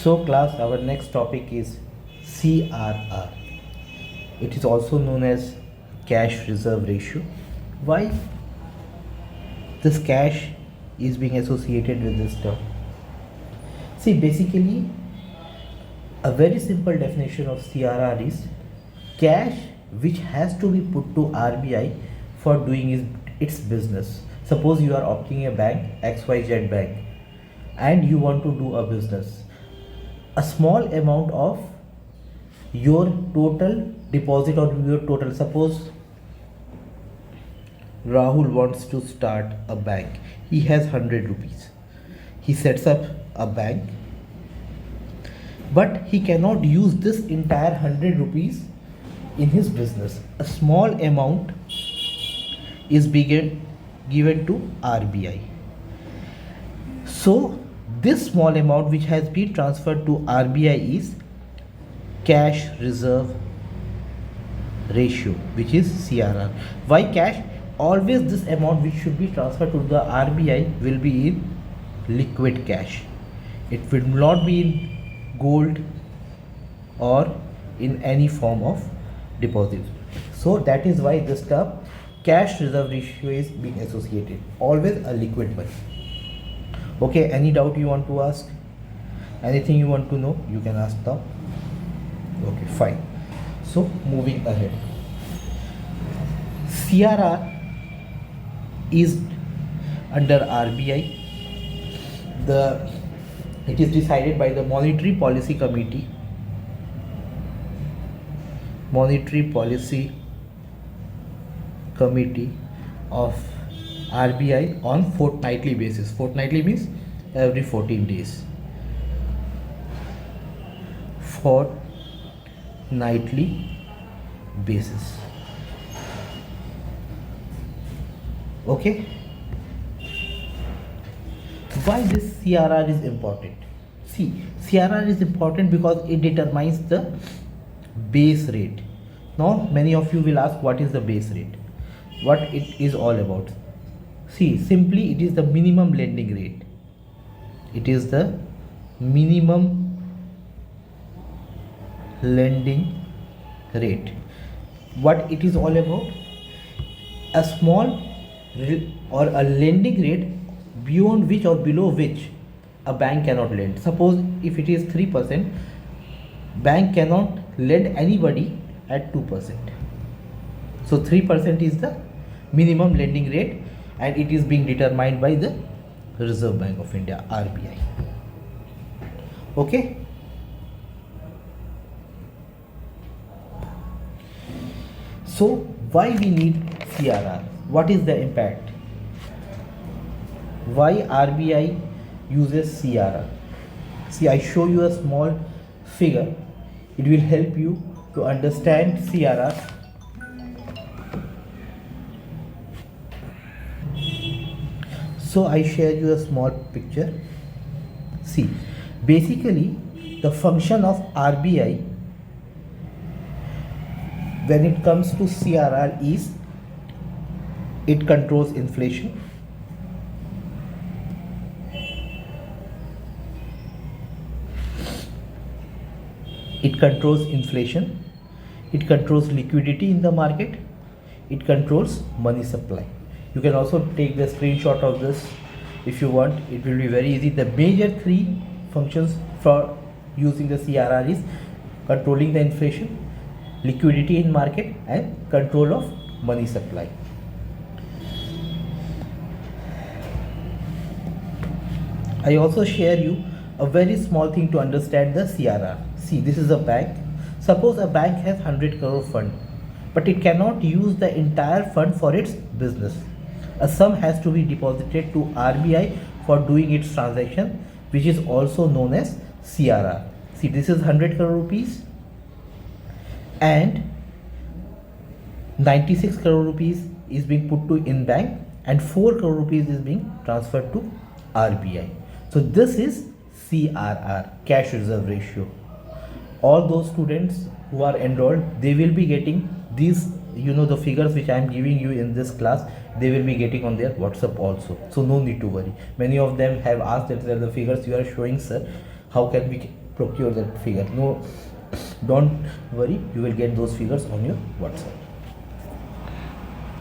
So class, our next topic is CRR. It is also known as cash reserve ratio. Why this cash is being associated with this term? See, basically, a very simple definition of CRR is cash which has to be put to RBI for doing its business. Suppose you are opting a bank, XYZ bank, and you want to do a business. A small amount of your total deposit or your total, suppose Rahul wants to start a bank, he has 100 rupees, he sets up a bank, but he cannot use this entire 100 rupees in his business. A small amount is given to RBI. So this small amount which has been transferred to RBI is cash reserve ratio, which is CRR. Why cash? Always this amount which should be transferred to the RBI will be in liquid cash. It will not be in gold or in any form of deposit. So that is why this term cash reserve ratio is being associated. Always a liquid money. Okay, any doubt you want to ask? Anything you want to know, you can ask now. Okay, fine. So moving ahead. CRR is under RBI. It is decided by the Monetary Policy Committee. Monetary Policy Committee of RBI on fortnightly basis. Fortnightly means every 14 days. Fortnightly basis. Okay. Why this CRR is important? See, CRR is important because it determines the base rate. Now many of you will ask, what is the base rate? What it is all about? See, simply it is the minimum lending rate. It is the minimum lending rate. What it is all about? A small or a lending rate beyond which or below which a bank cannot lend. Suppose if it is 3%, bank cannot lend anybody at 2%. So 3% is the minimum lending rate, and it is being determined by the Reserve Bank of India, RBI. Okay. So why we need CRR? What is the impact? Why RBI uses CRR? See, I show you a small figure. It will help you to understand CRR. So I share you a small picture. See, basically the function of RBI when it comes to CRR is it controls inflation, it controls liquidity in the market, it controls money supply. You can also take the screenshot of this if you want. It will be very easy. The major three functions for using the CRR is controlling the inflation, liquidity in market, and control of money supply. I also share you a very small thing to understand the CRR. See, this is a bank. Suppose a bank has 100 crore fund, but it cannot use the entire fund for its business. A sum has to be deposited to RBI for doing its transaction, which is also known as CRR. See, this is 100 crore rupees and 96 crore rupees is being put to in bank and 4 crore rupees is being transferred to RBI. So this is CRR, cash reserve ratio. All those students who are enrolled, they will be getting these, the figures which I am giving you in this class, they will be getting on their WhatsApp also. So no need to worry. Many of them have asked that the figures you are showing, sir, how can we procure that figure. No, don't worry, you will get those figures on your WhatsApp.